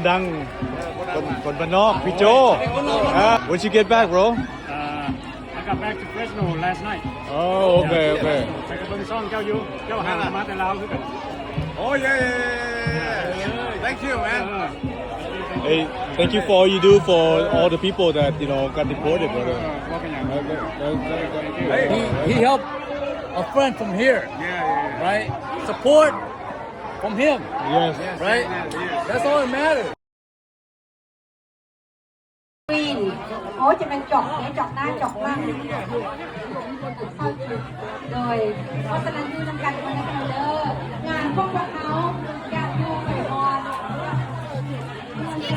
ดังคนบ้านนอกพี่โจ When you get back bro I got back to Fresno last night. Oh okay ไปกับเบิ่งซ่องเจ้าอยู่เจ้าหามาแต่ลาวคือกัน Oh yeah. Thank you man. Hey thank you for all you do for all the people that got deported brother บ่เป็นหยัง He helped a friend from here, right? Support from him, Yes right? That's all that matters. โอ้จะเป็นจอกเนี่ยจอกหน้าจอกล่างโดยเพราะฉะนั้นดูนำกันคนในกันเด้องานพวกเขาอยากดูไปพร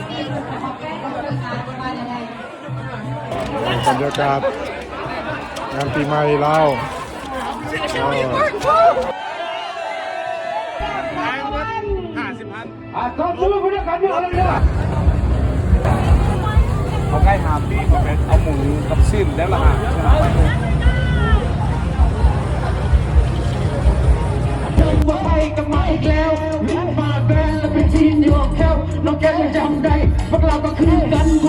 ที่ขอแก้ตัวงานประมาณอะไร บรรยากาศงานปีใหม่ลาว เขาใกล้หาปีก็เป็นเอาหมูกับสิ้นแล้วล่ะว่าไปกับมาอีกแล้วเลี้ยงมาแบรนด์และเป็นทีมอยู่กับแคลน้องแก้วยังจำได้พวกเราก็คือกันกู